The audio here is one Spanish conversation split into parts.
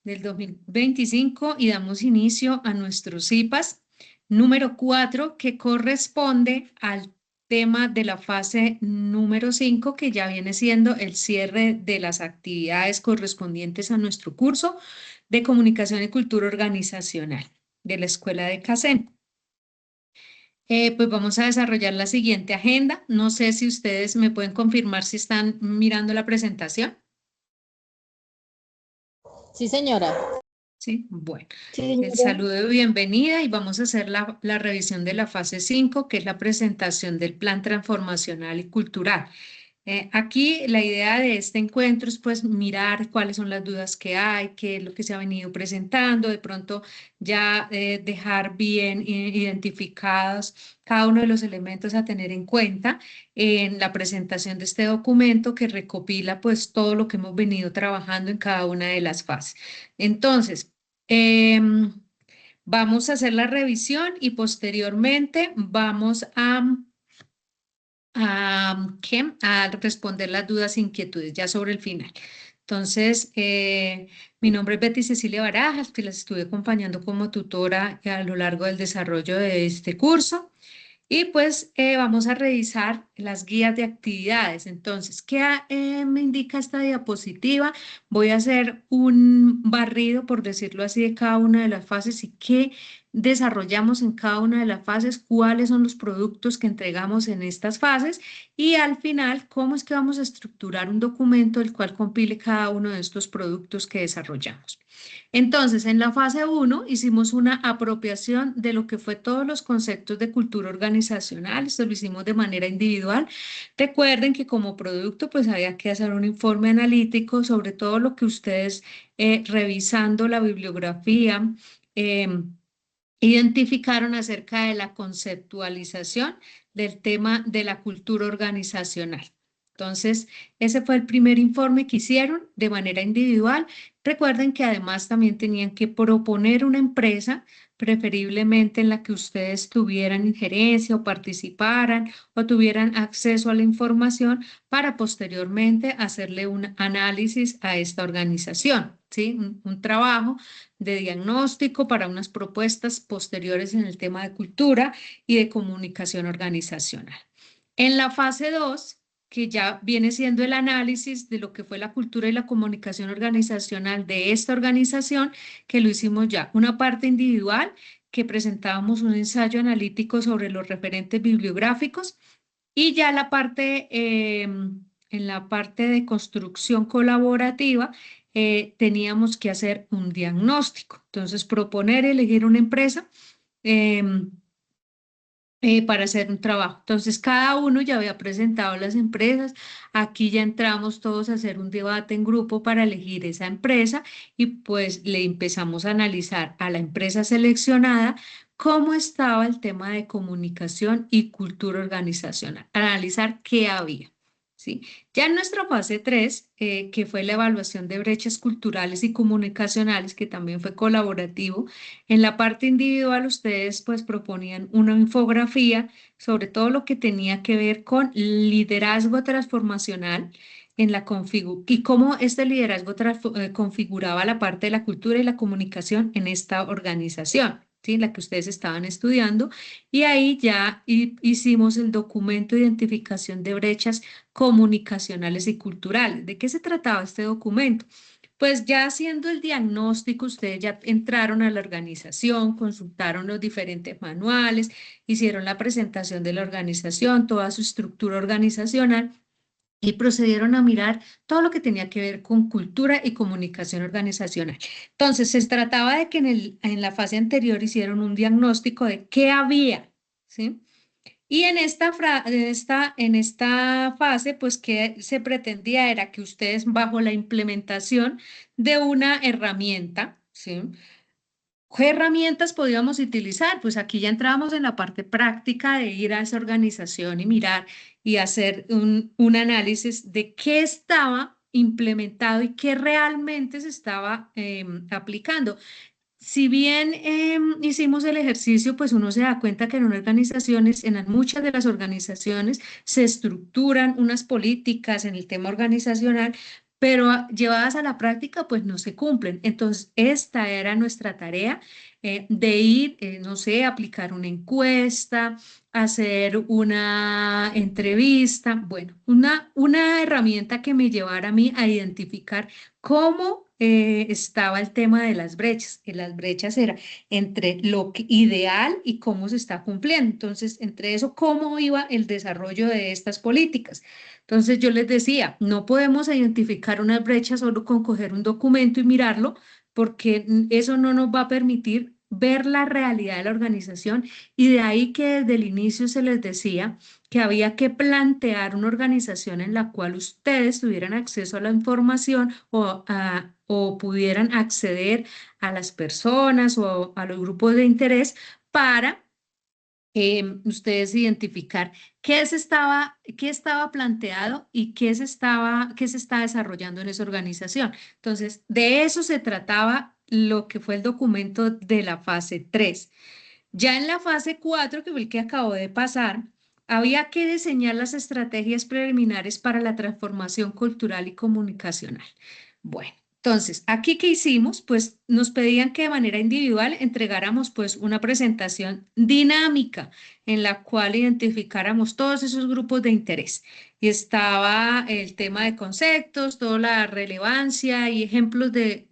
del 2025 y damos inicio a nuestro CIPAS número 4 que corresponde al tema de la fase número 5 que ya viene siendo el cierre de las actividades correspondientes a nuestro curso de Comunicación y Cultura Organizacional de la Escuela de CACEN. Pues vamos a desarrollar la siguiente agenda. No sé si ustedes me pueden confirmar si están mirando la presentación. Sí, señora. Sí, bueno, Sí, el señora. saludo de bienvenida y vamos a hacer la revisión de la fase 5, que es la presentación del plan transformacional y cultural. Aquí la idea de este encuentro es pues mirar cuáles son las dudas que hay, qué es lo que se ha venido presentando, de pronto ya dejar bien identificados cada uno de los elementos a tener en cuenta en la presentación de este documento que recopila pues todo lo que hemos venido trabajando en cada una de las fases. Entonces, vamos a hacer la revisión y posteriormente vamos a responder las dudas e inquietudes ya sobre el final. Entonces, mi nombre es Betty Cecilia Barajas, que las estuve acompañando como tutora a lo largo del desarrollo de este curso. Y pues vamos a revisar las guías de actividades. Entonces, ¿qué me indica esta diapositiva? Voy a hacer un barrido, por decirlo así, de cada una de las fases y qué desarrollamos en cada una de las fases, cuáles son los productos que entregamos en estas fases y al final, cómo es que vamos a estructurar un documento el cual compile cada uno de estos productos que desarrollamos. Entonces, en la fase 1 hicimos una apropiación de lo que fue todos los conceptos de cultura organizacional, esto lo hicimos de manera individual. Recuerden que como producto pues había que hacer un informe analítico sobre todo lo que ustedes revisando la bibliografía identificaron acerca de la conceptualización del tema de la cultura organizacional. Entonces, ese fue el primer informe que hicieron de manera individual. Recuerden que además también tenían que proponer una empresa, preferiblemente en la que ustedes tuvieran injerencia o participaran o tuvieran acceso a la información para posteriormente hacerle un análisis a esta organización, ¿sí? Un trabajo de diagnóstico para unas propuestas posteriores en el tema de cultura y de comunicación organizacional. En la fase 2, que ya viene siendo el análisis de lo que fue la cultura y la comunicación organizacional de esta organización, que lo hicimos ya, una parte individual, que presentábamos un ensayo analítico sobre los referentes bibliográficos, y ya la parte, en la parte de construcción colaborativa, teníamos que hacer un diagnóstico. Entonces, proponer, elegir una empresa para hacer un trabajo. Entonces, cada uno ya había presentado las empresas. Aquí ya entramos todos a hacer un debate en grupo para elegir esa empresa y pues le empezamos a analizar a la empresa seleccionada cómo estaba el tema de comunicación y cultura organizacional, analizar qué había. ¿Sí? Ya en nuestra fase 3, que fue la evaluación de brechas culturales y comunicacionales, que también fue colaborativo, en la parte individual ustedes pues proponían una infografía sobre todo lo que tenía que ver con liderazgo transformacional en la y cómo este liderazgo configuraba la parte de la cultura y la comunicación en esta organización, ¿sí? La que ustedes estaban estudiando, y ahí ya hicimos el documento de identificación de brechas comunicacionales y culturales. ¿De qué se trataba este documento? Pues ya haciendo el diagnóstico, ustedes ya entraron a la organización, consultaron los diferentes manuales, hicieron la presentación de la organización, toda su estructura organizacional y procedieron a mirar todo lo que tenía que ver con cultura y comunicación organizacional. Entonces, se trataba de que en la fase anterior hicieron un diagnóstico de qué había, ¿sí? Y en esta fase, pues, que se pretendía era que ustedes, bajo la implementación de una herramienta, ¿sí? ¿Qué herramientas podíamos utilizar? Pues aquí ya entramos en la parte práctica de ir a esa organización y mirar y hacer un análisis de qué estaba implementado y qué realmente se estaba aplicando. Si bien hicimos el ejercicio, pues uno se da cuenta que en organizaciones, muchas de las organizaciones se estructuran unas políticas en el tema organizacional, pero llevadas a la práctica, pues no se cumplen. Entonces, esta era nuestra tarea de ir, no sé, aplicar una encuesta, hacer una entrevista, bueno, una herramienta que me llevara a mí a identificar cómo estaba el tema de las brechas, que las brechas era entre ideal y cómo se está cumpliendo. Entonces, entre eso, cómo iba el desarrollo de estas políticas. Entonces yo les decía, no podemos identificar una brecha solo con coger un documento y mirarlo, porque eso no nos va a permitir ver la realidad de la organización y de ahí que desde el inicio se les decía que había que plantear una organización en la cual ustedes tuvieran acceso a la información o pudieran acceder a las personas o a los grupos de interés para ustedes identificar qué estaba planteado y qué se está desarrollando en esa organización. Entonces, de eso se trataba lo que fue el documento de la fase 3. Ya en la fase 4, que fue el que acabo de pasar, había que diseñar las estrategias preliminares para la transformación cultural y comunicacional. Bueno, entonces, aquí qué hicimos, pues nos pedían que de manera individual entregáramos pues una presentación dinámica en la cual identificáramos todos esos grupos de interés. Y estaba el tema de conceptos, toda la relevancia y ejemplos de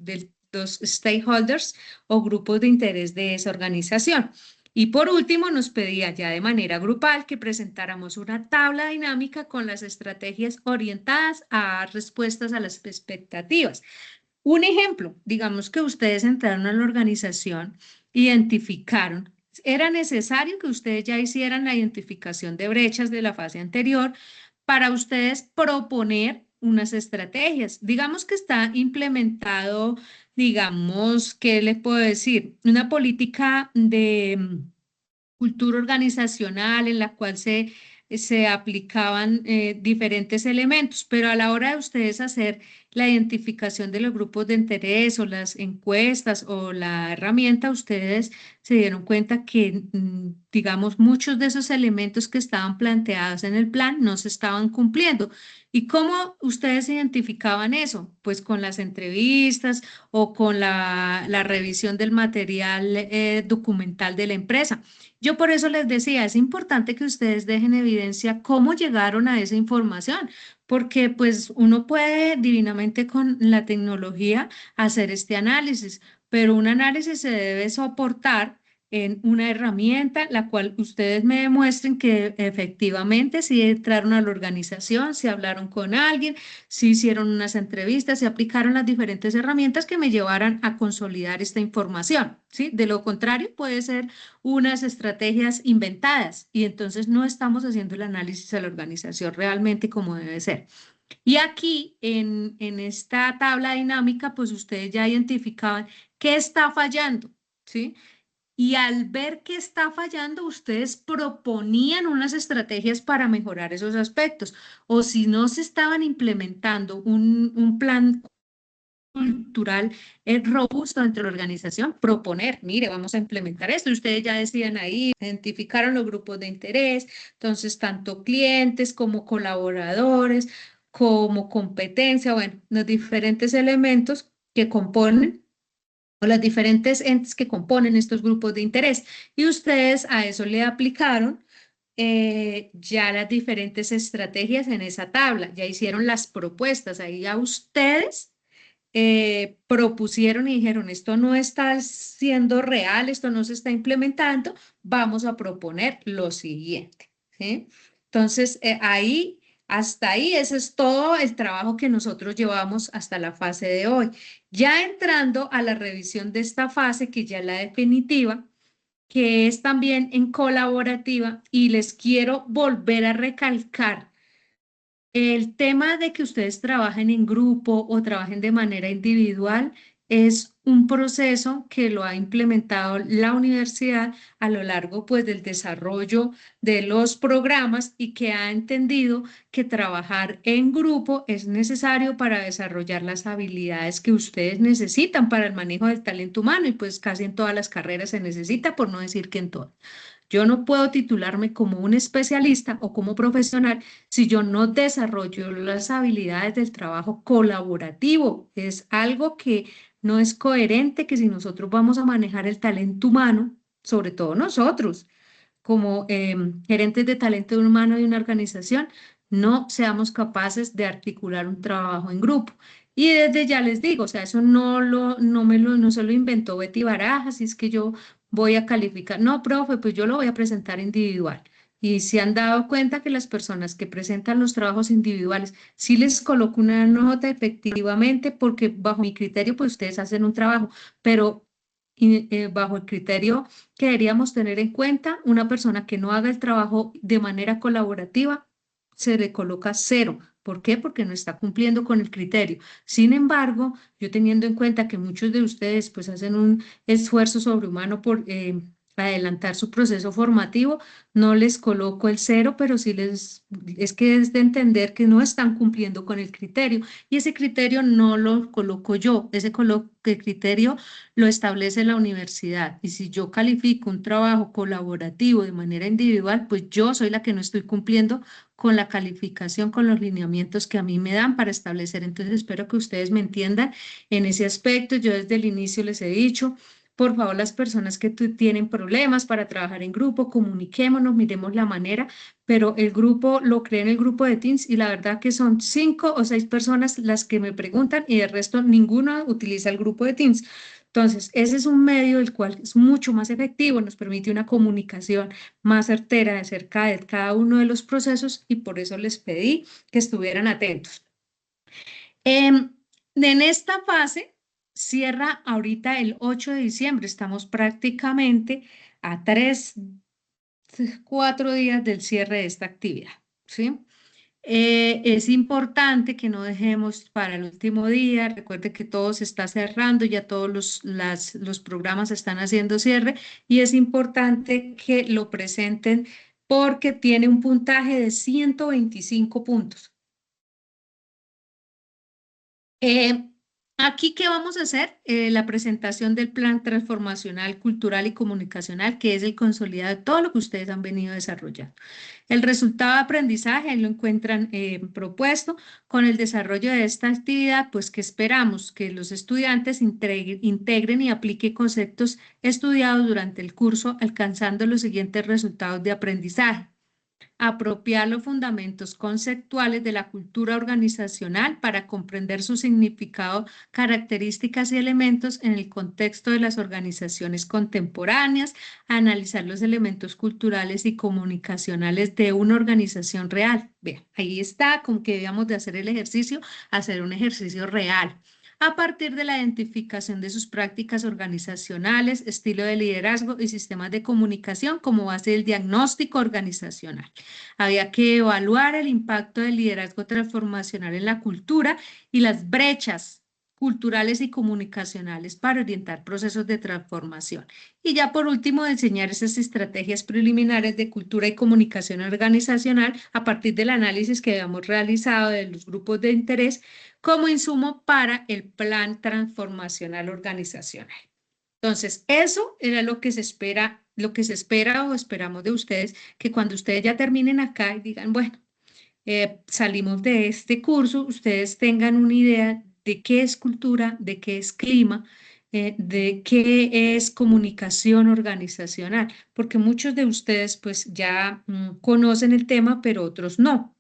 los stakeholders o grupos de interés de esa organización. Y por último, nos pedía ya de manera grupal que presentáramos una tabla dinámica con las estrategias orientadas a dar respuestas a las expectativas. Un ejemplo, digamos que ustedes entraron a la organización, identificaron, era necesario que ustedes ya hicieran la identificación de brechas de la fase anterior para ustedes proponer unas estrategias. Digamos que está implementado, digamos, ¿qué les puedo decir? Una política de cultura organizacional en la cual se aplicaban diferentes elementos, pero a la hora de ustedes hacer la identificación de los grupos de interés o las encuestas o la herramienta, ustedes se dieron cuenta que, digamos, muchos de esos elementos que estaban planteados en el plan no se estaban cumpliendo. ¿Y cómo ustedes identificaban eso? Pues con las entrevistas o con la revisión del material documental de la empresa. Yo por eso les decía, es importante que ustedes dejen evidencia cómo llegaron a esa información, porque pues uno puede divinamente con la tecnología hacer este análisis, pero un análisis se debe soportar en una herramienta la cual ustedes me demuestren que efectivamente si entraron a la organización, si hablaron con alguien, si hicieron unas entrevistas, si aplicaron las diferentes herramientas que me llevaran a consolidar esta información, ¿sí? De lo contrario, puede ser unas estrategias inventadas y entonces no estamos haciendo el análisis de la organización realmente como debe ser. Y aquí en esta tabla dinámica, pues ustedes ya identificaban qué está fallando, ¿sí? Y al ver qué está fallando, ustedes proponían unas estrategias para mejorar esos aspectos. O si no se estaban implementando un plan cultural robusto dentro de la organización, proponer, mire, vamos a implementar esto. Y ustedes ya decían ahí, identificaron los grupos de interés, entonces tanto clientes como colaboradores, como competencia, bueno, los diferentes elementos que componen o las diferentes entes que componen estos grupos de interés. Y ustedes a eso le aplicaron ya las diferentes estrategias en esa tabla, ya hicieron las propuestas, ahí a ustedes propusieron y dijeron, esto no está siendo real, esto no se está implementando, vamos a proponer lo siguiente, ¿sí? Entonces, hasta ahí, ese es todo el trabajo que nosotros llevamos hasta la fase de hoy. Ya entrando a la revisión de esta fase, que ya es la definitiva, que es también en colaborativa, y les quiero volver a recalcar el tema de que ustedes trabajen en grupo o trabajen de manera individual es un proceso que lo ha implementado la universidad a lo largo pues del desarrollo de los programas y que ha entendido que trabajar en grupo es necesario para desarrollar las habilidades que ustedes necesitan para el manejo del talento humano y pues casi en todas las carreras se necesita, por no decir que en todas. Yo no puedo titularme como un especialista o como profesional si yo no desarrollo las habilidades del trabajo colaborativo. Es algo que no es coherente que si nosotros vamos a manejar el talento humano, sobre todo nosotros, como gerentes de talento humano de una organización, no seamos capaces de articular un trabajo en grupo. Y desde ya les digo, o sea, eso no se lo inventó Betty Barajas, y es que yo voy a calificar. No, profe, pues yo lo voy a presentar individual. Y se han dado cuenta que las personas que presentan los trabajos individuales, sí les coloco una nota efectivamente, porque bajo mi criterio, pues ustedes hacen un trabajo, pero bajo el criterio que deberíamos tener en cuenta, una persona que no haga el trabajo de manera colaborativa, se le coloca cero. ¿Por qué? Porque no está cumpliendo con el criterio. Sin embargo, yo teniendo en cuenta que muchos de ustedes pues hacen un esfuerzo sobrehumano por adelantar su proceso formativo, no les coloco el cero, pero sí es que es de entender que no están cumpliendo con el criterio y ese criterio no lo coloco yo, el criterio lo establece la universidad. Y si yo califico un trabajo colaborativo de manera individual, pues yo soy la que no estoy cumpliendo con la calificación, con los lineamientos que a mí me dan para establecer. Entonces, espero que ustedes me entiendan en ese aspecto. Yo desde el inicio les he dicho, por favor, las personas que tienen problemas para trabajar en grupo, comuniquémonos, miremos la manera, pero el grupo lo creé en el grupo de Teams y la verdad que son 5 o 6 personas las que me preguntan y el resto ninguno utiliza el grupo de Teams. Entonces, ese es un medio el cual es mucho más efectivo, nos permite una comunicación más certera acerca de cada uno de los procesos y por eso les pedí que estuvieran atentos. En esta fase cierra ahorita el 8 de diciembre, estamos prácticamente a 4 días del cierre de esta actividad, ¿sí? Es importante que no dejemos para el último día. Recuerde que todo se está cerrando, ya todos los programas están haciendo cierre y es importante que lo presenten porque tiene un puntaje de 125 puntos. Eh, Aquí, ¿qué vamos a hacer? La presentación del plan transformacional, cultural y comunicacional, que es el consolidado de todo lo que ustedes han venido desarrollando. El resultado de aprendizaje ahí lo encuentran propuesto con el desarrollo de esta actividad, pues que esperamos que los estudiantes integren y apliquen conceptos estudiados durante el curso, alcanzando los siguientes resultados de aprendizaje. Apropiar los fundamentos conceptuales de la cultura organizacional para comprender su significado, características y elementos en el contexto de las organizaciones contemporáneas, analizar los elementos culturales y comunicacionales de una organización real. Vean, ahí está, con que debíamos de hacer el ejercicio, hacer un ejercicio real a partir de la identificación de sus prácticas organizacionales, estilo de liderazgo y sistemas de comunicación como base del diagnóstico organizacional. Había que evaluar el impacto del liderazgo transformacional en la cultura y las brechas culturales y comunicacionales para orientar procesos de transformación. Y ya por último, enseñar esas estrategias preliminares de cultura y comunicación organizacional a partir del análisis que habíamos realizado de los grupos de interés como insumo para el plan transformacional organizacional. Entonces, eso era lo que se espera o esperamos de ustedes, que cuando ustedes ya terminen acá y digan, bueno, salimos de este curso, ustedes tengan una idea de qué es cultura, de qué es clima, de qué es comunicación organizacional, porque muchos de ustedes pues ya conocen el tema, pero otros no.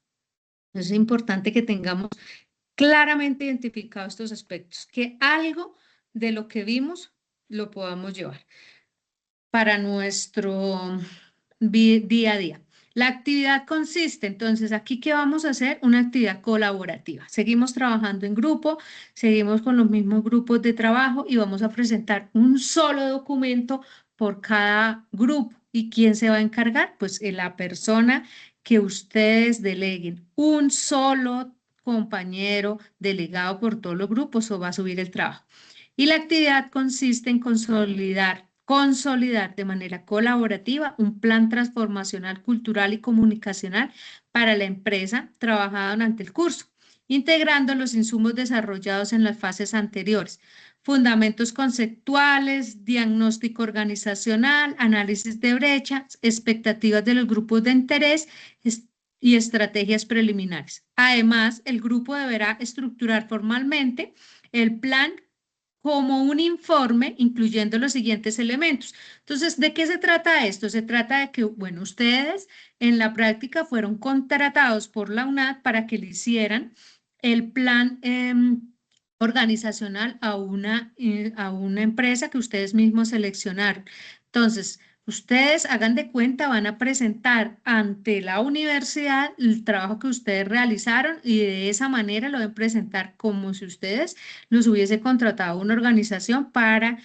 Entonces es importante que tengamos claramente identificados estos aspectos, que algo de lo que vimos lo podamos llevar para nuestro día a día. La actividad consiste, entonces, aquí, ¿qué vamos a hacer? Una actividad colaborativa. Seguimos trabajando en grupo, seguimos con los mismos grupos de trabajo y vamos a presentar un solo documento por cada grupo. ¿Y quién se va a encargar? Pues la persona que ustedes deleguen, un solo compañero delegado por todos los grupos o va a subir el trabajo. Y la actividad consiste en consolidar de manera colaborativa un plan transformacional cultural y comunicacional para la empresa trabajada durante el curso. integrando los insumos desarrollados en las fases anteriores. Fundamentos conceptuales, diagnóstico organizacional, análisis de brechas, expectativas de los grupos de interés y estrategias preliminares. Además, el grupo deberá estructurar formalmente el plan como un informe, incluyendo los siguientes elementos. Entonces, ¿de qué se trata esto? Se trata de que, bueno, ustedes en la práctica fueron contratados por la UNAD para que le hicieran el plan organizacional a una empresa que ustedes mismos seleccionaron. Entonces, ustedes hagan de cuenta, van a presentar ante la universidad el trabajo que ustedes realizaron y de esa manera lo deben presentar como si ustedes los hubiese contratado una organización para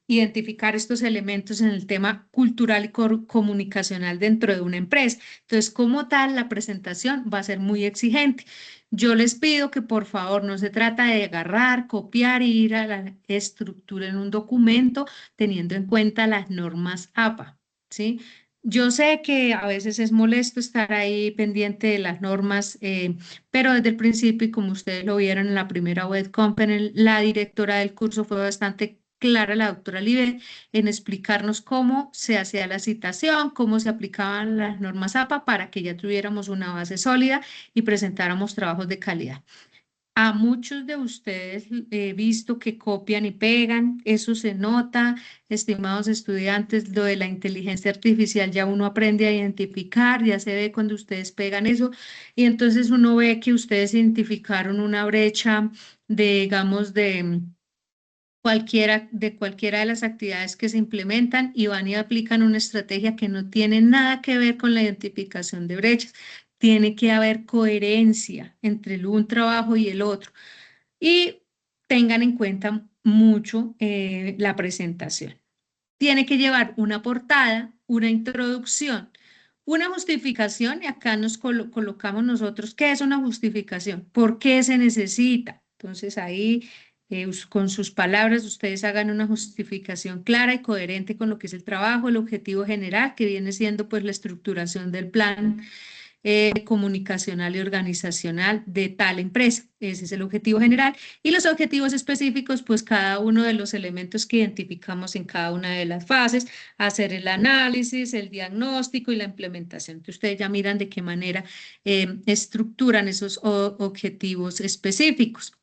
identificar estos elementos en el tema cultural y comunicacional dentro de una empresa. Entonces, como tal, la presentación va a ser muy exigente. Yo les pido que por favor no se trata de agarrar, copiar e ir a la estructura en un documento teniendo en cuenta las normas APA, ¿sí? Yo sé que a veces es molesto estar ahí pendiente de las normas, pero desde el principio, y como ustedes lo vieron en la primera web conference, la directora del curso fue bastante clara, la doctora Libe, en explicarnos cómo se hacía la citación, cómo se aplicaban las normas APA para que ya tuviéramos una base sólida y presentáramos trabajos de calidad. A muchos de ustedes he visto que copian y pegan, eso se nota, estimados estudiantes, lo de la inteligencia artificial ya uno aprende a identificar, ya se ve cuando ustedes pegan eso y entonces uno ve que ustedes identificaron una brecha de, digamos, de cualquiera de las actividades que se implementan y van y aplican una estrategia que no tiene nada que ver con la identificación de brechas. Tiene que haber coherencia entre un trabajo y el otro. Y tengan en cuenta mucho la presentación. Tiene que llevar una portada, una introducción, una justificación, y acá nos colocamos nosotros, ¿qué es una justificación? ¿Por qué se necesita? Entonces ahí, con sus palabras, ustedes hagan una justificación clara y coherente con lo que es el trabajo, el objetivo general, que viene siendo pues la estructuración del plan comunicacional y organizacional de tal empresa. Ese es el objetivo general. Y los objetivos específicos, pues cada uno de los elementos que identificamos en cada una de las fases, hacer el análisis, el diagnóstico y la implementación. Entonces, ustedes ya miran de qué manera estructuran esos objetivos específicos.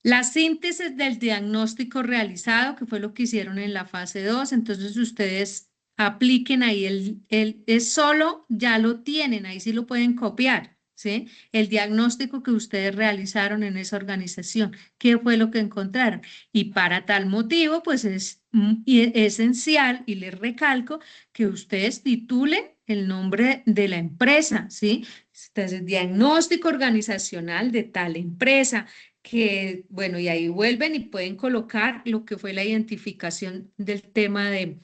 La síntesis del diagnóstico realizado, que fue lo que hicieron en la fase 2, entonces ustedes apliquen ahí es solo, ya lo tienen, ahí sí lo pueden copiar, ¿sí? El diagnóstico que ustedes realizaron en esa organización, ¿qué fue lo que encontraron? Y para tal motivo, pues es esencial, y les recalco, que ustedes titulen el nombre de la empresa, ¿sí? Entonces, diagnóstico organizacional de tal empresa que, bueno, y ahí vuelven y pueden colocar lo que fue la identificación del tema de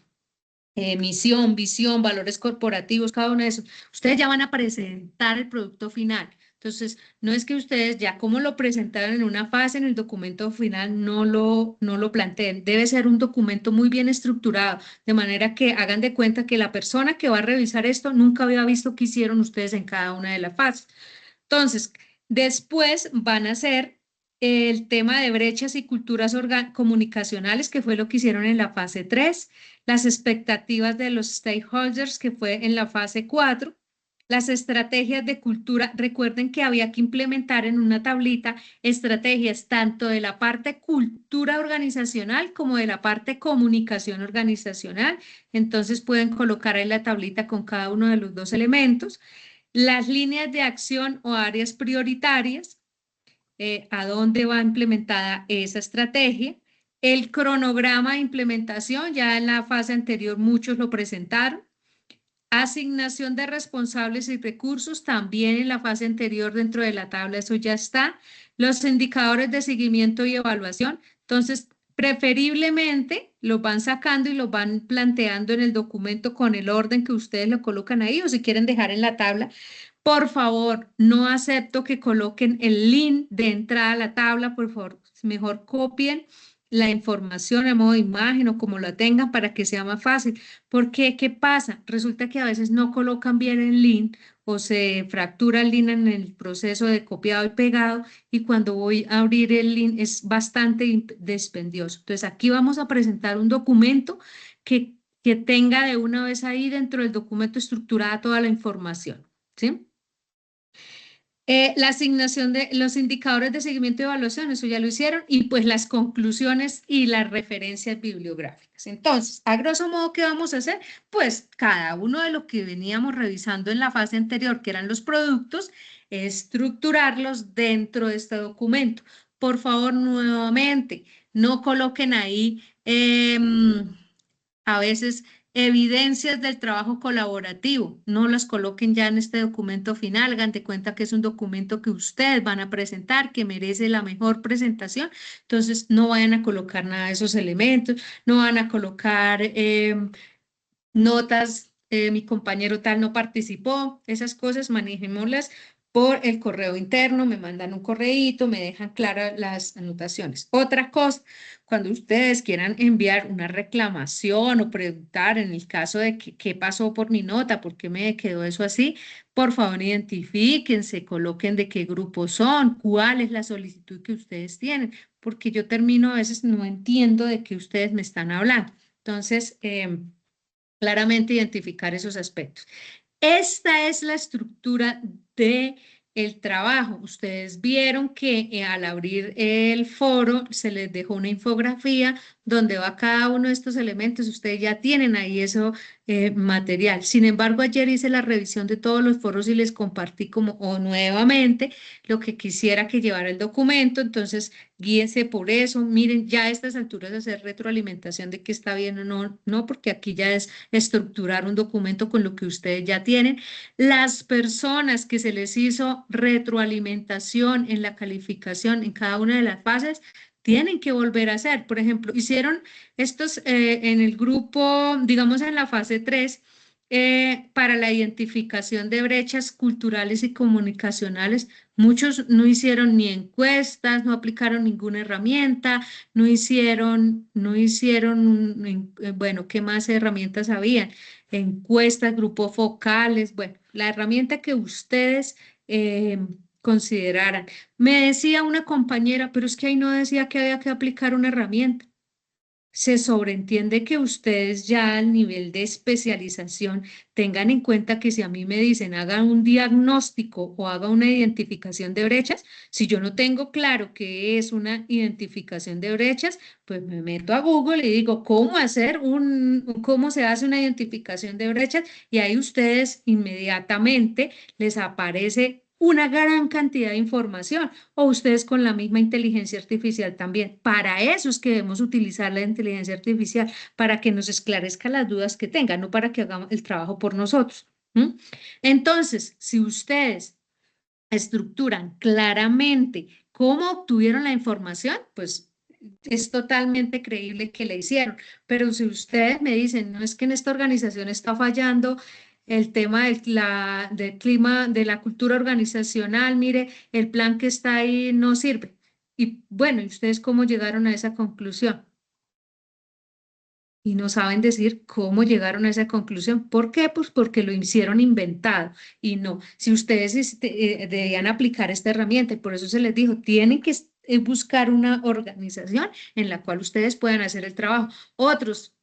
misión, visión, valores corporativos, cada uno de esos. Ustedes ya van a presentar el producto final. Entonces, no es que ustedes ya como lo presentaron en una fase, en el documento final, no lo planteen. Debe ser un documento muy bien estructurado, de manera que hagan de cuenta que la persona que va a revisar esto nunca había visto qué hicieron ustedes en cada una de las fases. Entonces, después van a hacer el tema de brechas y culturas comunicacionales, que fue lo que hicieron en la fase 3, las expectativas de los stakeholders, que fue en la fase 4, las estrategias de cultura. Recuerden que había que implementar en una tablita estrategias tanto de la parte cultura organizacional como de la parte comunicación organizacional. Entonces pueden colocar ahí la tablita con cada uno de los dos elementos. Las líneas de acción o áreas prioritarias, a dónde va implementada esa estrategia. El cronograma de implementación, ya en la fase anterior muchos lo presentaron. Asignación de responsables y recursos, también en la fase anterior dentro de la tabla, eso ya está. Los indicadores de seguimiento y evaluación, entonces preferiblemente los van sacando y los van planteando en el documento con el orden que ustedes lo colocan ahí, o si quieren dejar en la tabla. Por favor, no acepto que coloquen el link de entrada a la tabla, por favor, mejor copien la información a modo de imagen o como la tengan para que sea más fácil. Porque, ¿qué pasa? Resulta que a veces no colocan bien el link o se fractura el link en el proceso de copiado y pegado y cuando voy a abrir el link es bastante dispendioso. Entonces aquí vamos a presentar un documento que tenga de una vez ahí dentro del documento estructurada toda la información, ¿sí? La asignación de los indicadores de seguimiento y evaluación, eso ya lo hicieron, y pues las conclusiones y las referencias bibliográficas. Entonces, a grosso modo, ¿qué vamos a hacer? Pues cada uno de lo que veníamos revisando en la fase anterior, que eran los productos, estructurarlos dentro de este documento. Por favor, nuevamente, no coloquen ahí a veces evidencias del trabajo colaborativo. No las coloquen ya en este documento final, hagan de cuenta que es un documento que ustedes van a presentar, que merece la mejor presentación. Entonces, no vayan a colocar nada de esos elementos, no van a colocar notas, mi compañero tal no participó, esas cosas manejémoslas por el correo interno, me mandan un correíto, me dejan claras las anotaciones. Otra cosa, cuando ustedes quieran enviar una reclamación o preguntar en el caso de qué pasó por mi nota, por qué me quedó eso así, por favor identifíquense, coloquen de qué grupo son, cuál es la solicitud que ustedes tienen, porque yo termino a veces no entiendo de qué ustedes me están hablando. Entonces, claramente identificar esos aspectos. Esta es la estructura de el trabajo. Ustedes vieron que al abrir el foro se les dejó una infografía donde va cada uno de estos elementos. Ustedes ya tienen ahí eso material. Sin embargo, ayer hice la revisión de todos los foros y les compartí como o nuevamente lo que quisiera que llevara el documento. Entonces, guíense por eso. Miren, ya a estas alturas de hacer retroalimentación de que está bien o no, no, porque aquí ya es estructurar un documento con lo que ustedes ya tienen. Las personas que se les hizo retroalimentación en la calificación en cada una de las fases, tienen que volver a hacer. Por ejemplo, hicieron estos en el grupo, digamos en la fase 3, para la identificación de brechas culturales y comunicacionales. Muchos no hicieron ni encuestas, no aplicaron ninguna herramienta, bueno, ¿qué más herramientas habían? Encuestas, grupos focales, bueno, la herramienta que ustedes consideraran. Me decía una compañera, pero es que ahí no decía que había que aplicar una herramienta. Se sobreentiende que ustedes ya al nivel de especialización tengan en cuenta que si a mí me dicen haga un diagnóstico o haga una identificación de brechas, si yo no tengo claro qué es una identificación de brechas, pues me meto a Google y digo cómo se hace una identificación de brechas y ahí ustedes inmediatamente les aparece una gran cantidad de información o ustedes con la misma inteligencia artificial también. Para eso es que debemos utilizar la inteligencia artificial, para que nos esclarezca las dudas que tengan, no para que hagamos el trabajo por nosotros. ¿Mm? Entonces, si ustedes estructuran claramente cómo obtuvieron la información, pues es totalmente creíble que la hicieron. Pero si ustedes me dicen, no es que en esta organización está fallando el tema del clima, de la cultura organizacional, mire, el plan que está ahí no sirve. Y bueno, ¿y ustedes cómo llegaron a esa conclusión? Y no saben decir cómo llegaron a esa conclusión. ¿Por qué? Pues porque lo hicieron inventado. Y no, si ustedes debían aplicar esta herramienta, y por eso se les dijo, tienen que buscar una organización en la cual ustedes puedan hacer el trabajo. Otros,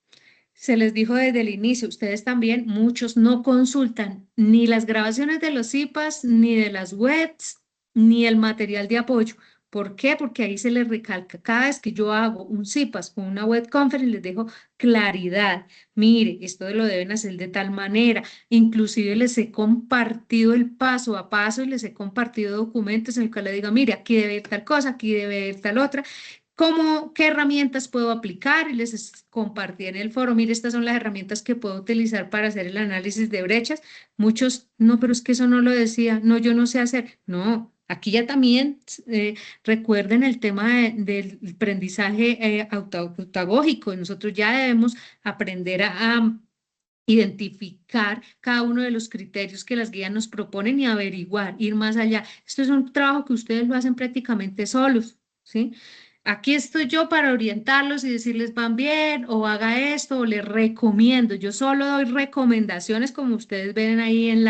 se les dijo desde el inicio, ustedes también, muchos no consultan ni las grabaciones de los IPAs, ni de las webs, ni el material de apoyo. ¿Por qué? Porque ahí se les recalca, cada vez que yo hago un CIPAS o una web conference, les dejo claridad. Mire, esto lo deben hacer de tal manera. Inclusive les he compartido el paso a paso y les he compartido documentos en el cual les digo, mire, aquí debe ir tal cosa, aquí debe ir tal otra. ¿Qué herramientas puedo aplicar? Y compartí en el foro, mire, estas son las herramientas que puedo utilizar para hacer el análisis de brechas. Muchos, no, pero es que eso no lo decía, no, yo no sé hacer. No, aquí ya también recuerden el tema del aprendizaje autagógico. Nosotros ya debemos aprender a identificar cada uno de los criterios que las guías nos proponen y averiguar, ir más allá. Esto es un trabajo que ustedes lo hacen prácticamente solos, ¿sí? aquí estoy yo para orientarlos y decirles van bien o haga esto o les recomiendo. Yo solo doy recomendaciones como ustedes ven ahí en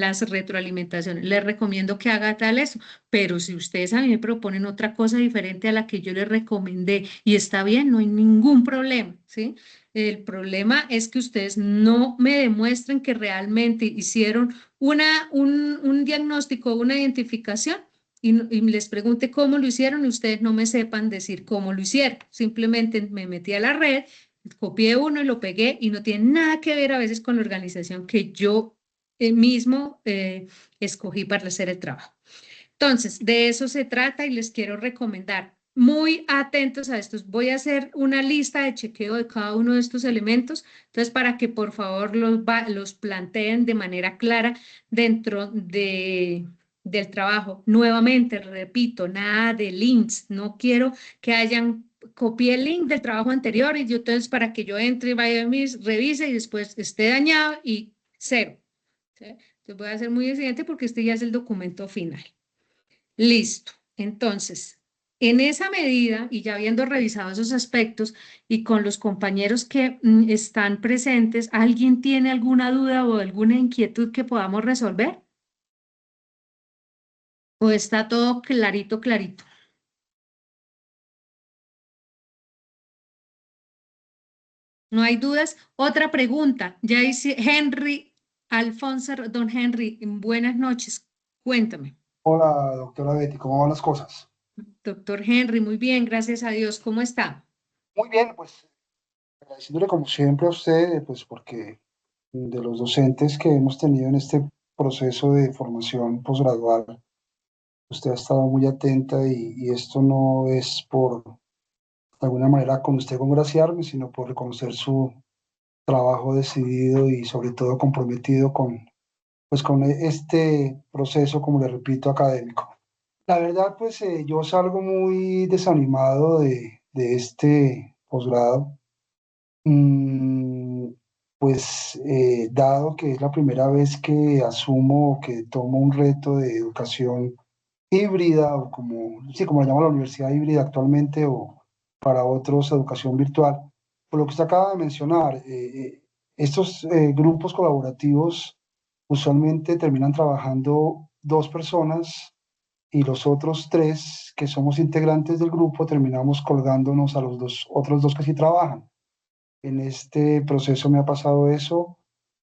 las retroalimentaciones. Les recomiendo que haga tal eso, pero si ustedes a mí me proponen otra cosa diferente a la que yo les recomendé y está bien, no hay ningún problema, ¿sí? El problema es que ustedes no me demuestren que realmente hicieron un diagnóstico, una identificación y les pregunte cómo lo hicieron y ustedes no me sepan decir cómo lo hicieron. Simplemente me metí a la red, copié uno y lo pegué y no tiene nada que ver a veces con la organización que yo mismo escogí para hacer el trabajo. Entonces, de eso se trata y les quiero recomendar. Muy atentos a estos. Voy a hacer una lista de chequeo de cada uno de estos elementos. Entonces, para que por favor los planteen de manera clara dentro del trabajo. Nuevamente, repito, nada de links. No quiero que hayan copié el link del trabajo anterior y yo entonces para que yo entre, vaya, revise y después esté dañado y cero. ¿Sí? Entonces voy a ser muy exigente porque este ya es el documento final. Listo. Entonces, en esa medida, y ya habiendo revisado esos aspectos y con los compañeros que están presentes, ¿alguien tiene alguna duda o alguna inquietud que podamos resolver? ¿O está todo clarito, clarito? ¿No hay dudas? Otra pregunta. Ya hice Henry, Alfonso, don Henry, buenas noches. Cuéntame. Hola, doctora Betty, ¿cómo van las cosas? Doctor Henry, muy bien, gracias a Dios. ¿Cómo está? Muy bien, pues agradeciéndole como siempre a usted, pues porque de los docentes que hemos tenido en este proceso de formación posgradual, usted ha estado muy atenta y esto no es por, de alguna manera, con usted congraciarme, sino por reconocer su trabajo decidido y sobre todo comprometido con, pues, con este proceso, como le repito, académico. La verdad, pues yo salgo muy desanimado de este posgrado. Mm, pues dado que es la primera vez que asumo o que tomo un reto de educación híbrida o como, sí, como la llama la universidad híbrida actualmente o para otros educación virtual, por lo que usted acaba de mencionar, estos grupos colaborativos usualmente terminan trabajando dos personas y los otros tres que somos integrantes del grupo terminamos colgándonos a los otros dos que sí trabajan. En este proceso me ha pasado eso,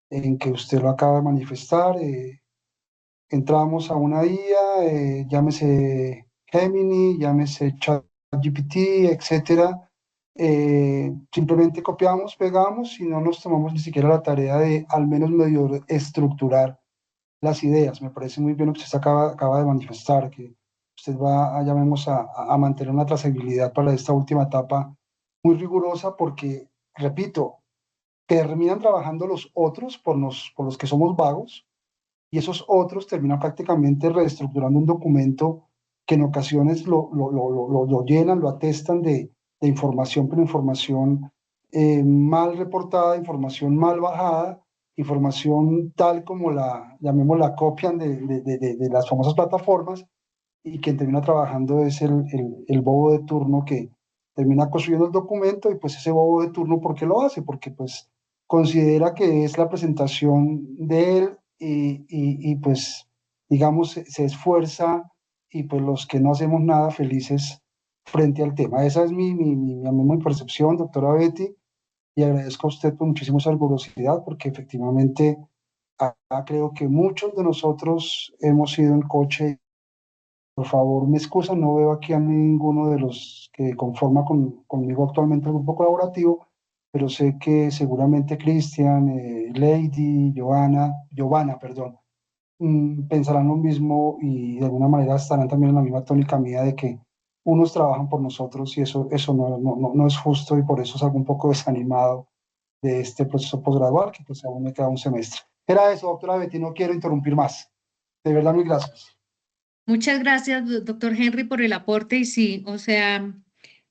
en que usted lo acaba de manifestar. Entramos a una IA, llámese Gemini, llámese ChatGPT, etcétera. Simplemente copiamos, pegamos y no nos tomamos ni siquiera la tarea de al menos medio estructurar las ideas. Me parece muy bien lo que usted acaba de manifestar, que usted va, llamemos, a mantener una trazabilidad para esta última etapa muy rigurosa porque, repito, terminan trabajando los otros por los que somos vagos y esos otros terminan prácticamente reestructurando un documento que en ocasiones lo llenan, lo atestan de información, pero información mal reportada, información mal bajada, información tal como la, llamémosla, copian de las famosas plataformas y quien termina trabajando es el bobo de turno que termina construyendo el documento y pues ese bobo de turno, ¿por qué lo hace? Porque pues considera que es la presentación de él pues digamos se esfuerza y pues los que no hacemos nada felices frente al tema. Esa es mi percepción, doctora Betty, y agradezco a usted por muchísimo esa rigurosidad porque efectivamente creo que muchos de nosotros hemos ido en coche. Por favor, me excusa, no veo aquí a ninguno de los que conforma conmigo actualmente el grupo colaborativo, pero sé que seguramente Cristian, Lady, Giovanna, perdón, pensarán lo mismo y de alguna manera estarán también en la misma tónica mía de que unos trabajan por nosotros y eso no es justo y por eso salgo un poco desanimado de este proceso posgradual, que pues aún me queda un semestre. Era eso, doctora Betty, no quiero interrumpir más. De verdad, mil gracias. Muchas gracias, doctor Henry, por el aporte y sí, o sea,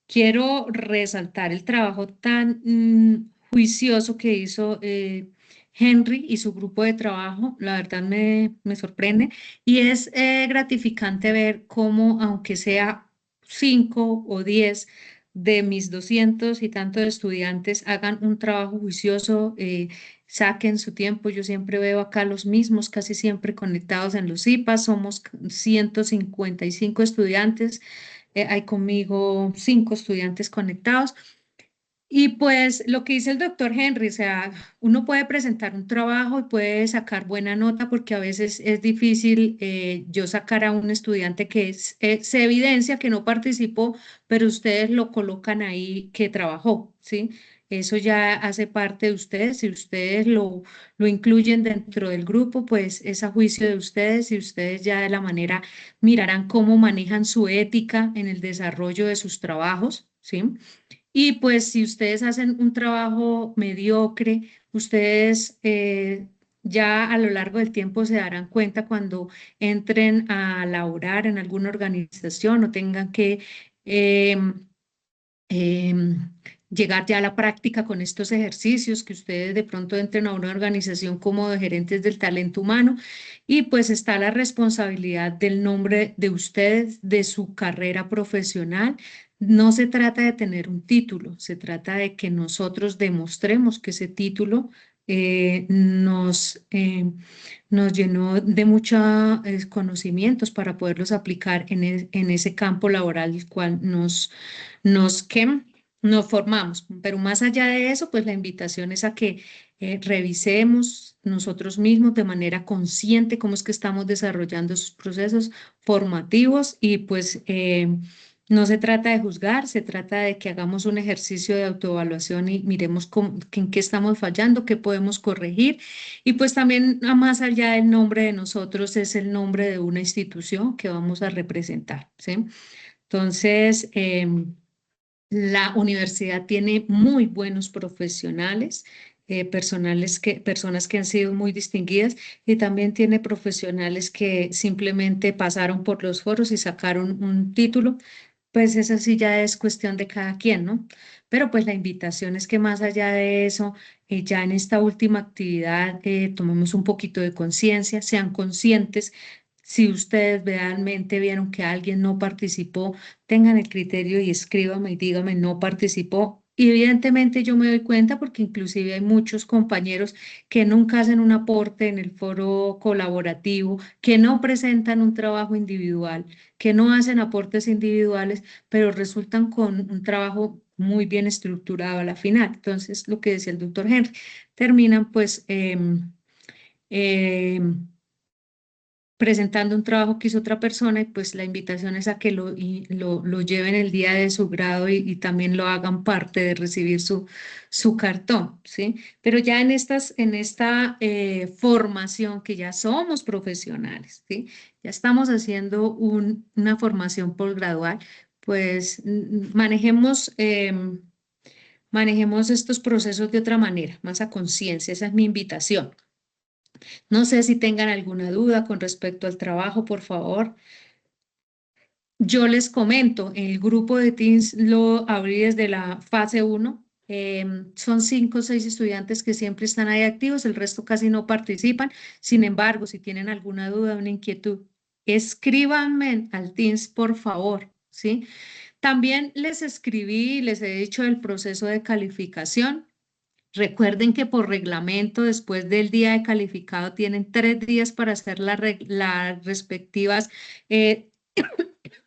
quiero resaltar el trabajo tan juicioso que hizo Henry y su grupo de trabajo. La verdad me sorprende y es gratificante ver cómo, aunque sea 5 o 10 de mis 200 y tantos estudiantes hagan un trabajo juicioso, saquen su tiempo. Yo siempre veo acá los mismos, casi siempre conectados en los IPAs. Somos 155 estudiantes. Hay conmigo 5 estudiantes conectados. Y pues lo que dice el doctor Henry, o sea, uno puede presentar un trabajo y puede sacar buena nota porque a veces es difícil yo sacar a un estudiante que se evidencia que no participó, pero ustedes lo colocan ahí que trabajó, ¿sí? Eso ya hace parte de ustedes. Si ustedes lo incluyen dentro del grupo, pues es a juicio de ustedes y ustedes ya de la manera mirarán cómo manejan su ética en el desarrollo de sus trabajos, ¿sí? Y pues si ustedes hacen un trabajo mediocre, ustedes ya a lo largo del tiempo se darán cuenta cuando entren a laborar en alguna organización o tengan que em, em, llegar ya a la práctica con estos ejercicios, que ustedes de pronto entren a una organización como de gerentes del talento humano y pues está la responsabilidad del nombre de ustedes, de su carrera profesional. No se trata de tener un título, se trata de que nosotros demostremos que ese título nos llenó de muchos conocimientos para poderlos aplicar en ese campo laboral, el cual ¿qué? Nos formamos. Pero más allá de eso, pues la invitación es a que revisemos nosotros mismos de manera consciente cómo es que estamos desarrollando esos procesos formativos y pues no se trata de juzgar, se trata de que hagamos un ejercicio de autoevaluación y miremos en qué estamos fallando, qué podemos corregir. Y pues también más allá del nombre de nosotros es el nombre de una institución que vamos a representar, ¿sí? Entonces, la universidad tiene muy buenos profesionales, personas que han sido muy distinguidas y también tiene profesionales que simplemente pasaron por los foros y sacaron un título. Pues eso sí ya es cuestión de cada quien, ¿no? Pero pues la invitación es que más allá de eso, ya en esta última actividad, tomemos un poquito de conciencia, sean conscientes. Si ustedes realmente vieron que alguien no participó, tengan el criterio y escríbame y dígame no participó. Y evidentemente yo me doy cuenta porque inclusive hay muchos compañeros que nunca hacen un aporte en el foro colaborativo, que no presentan un trabajo individual, que no hacen aportes individuales, pero resultan con un trabajo muy bien estructurado a la final. Entonces, lo que decía el doctor Henry, terminan pues presentando un trabajo que hizo otra persona y pues la invitación es a que lo lleven el día de su grado y también lo hagan parte de recibir su cartón, ¿sí? Pero ya en esta formación que ya somos profesionales, ¿sí? Ya estamos haciendo una formación posgradual, pues manejemos estos procesos de otra manera, más a conciencia, esa es mi invitación. No sé si tengan alguna duda con respecto al trabajo, por favor. Yo les comento, el grupo de Teams lo abrí desde la fase 1. Son 5 o 6 estudiantes que siempre están ahí activos, el resto casi no participan. Sin embargo, si tienen alguna duda, una inquietud, escríbanme al Teams, por favor, ¿sí? También les escribí, les he dicho el proceso de calificación. Recuerden que por reglamento, después del día de calificado, tienen 3 días para hacer las respectivas, eh,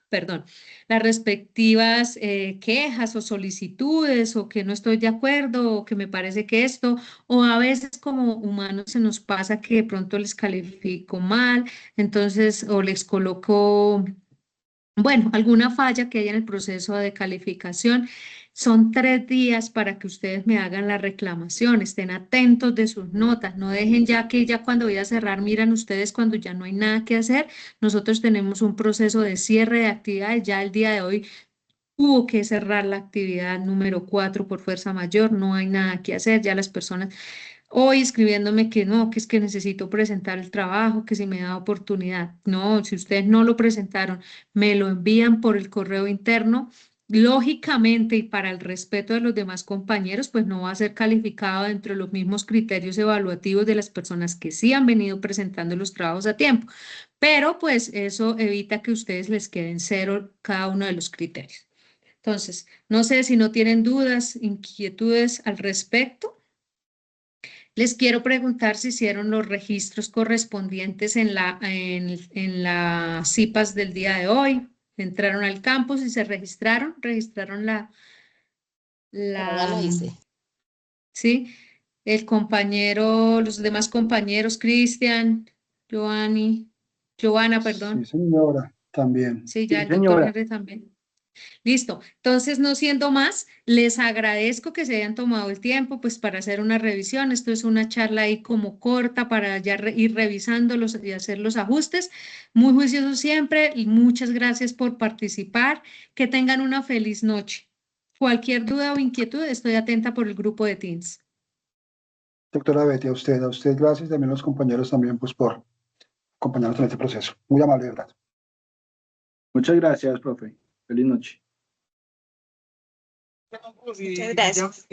perdón, las respectivas quejas o solicitudes o que no estoy de acuerdo o que me parece que esto, o a veces como humanos se nos pasa que de pronto les califico mal, entonces, o les coloco bueno, alguna falla que haya en el proceso de calificación. Son 3 días para que ustedes me hagan la reclamación, estén atentos de sus notas, no dejen ya que ya cuando voy a cerrar, miran ustedes cuando ya no hay nada que hacer. Nosotros tenemos un proceso de cierre de actividades, ya el día de hoy hubo que cerrar la actividad número 4 por fuerza mayor, no hay nada que hacer, ya las personas hoy escribiéndome que no, que es que necesito presentar el trabajo, que si me da oportunidad. No, si ustedes no lo presentaron, me lo envían por el correo interno lógicamente y para el respeto de los demás compañeros, pues no va a ser calificado dentro de los mismos criterios evaluativos de las personas que sí han venido presentando los trabajos a tiempo. Pero pues eso evita que ustedes les queden cero cada uno de los criterios. Entonces, no sé si no tienen dudas, inquietudes al respecto. Les quiero preguntar si hicieron los registros correspondientes en las CIPAS del día de hoy. Entraron al campus y se registraron Bueno, ya lo hice. sí, el compañero, los demás compañeros, Cristian, Joana, perdón. Sí, señora, también. Sí, ya Sí, el doctor señora. Henry también. Listo. Entonces, no siendo más, les agradezco que se hayan tomado el tiempo pues para hacer una revisión. Esto es una charla ahí como corta para ya ir revisándolos y hacer los ajustes. Muy juiciosos siempre y muchas gracias por participar. Que tengan una feliz noche. Cualquier duda o inquietud, estoy atenta por el grupo de Teams. Doctora Betty, a usted gracias, y también a los compañeros también pues por acompañarnos en este proceso. Muy amable, de verdad. Muchas gracias, profe. Feliz noche. Muchas gracias.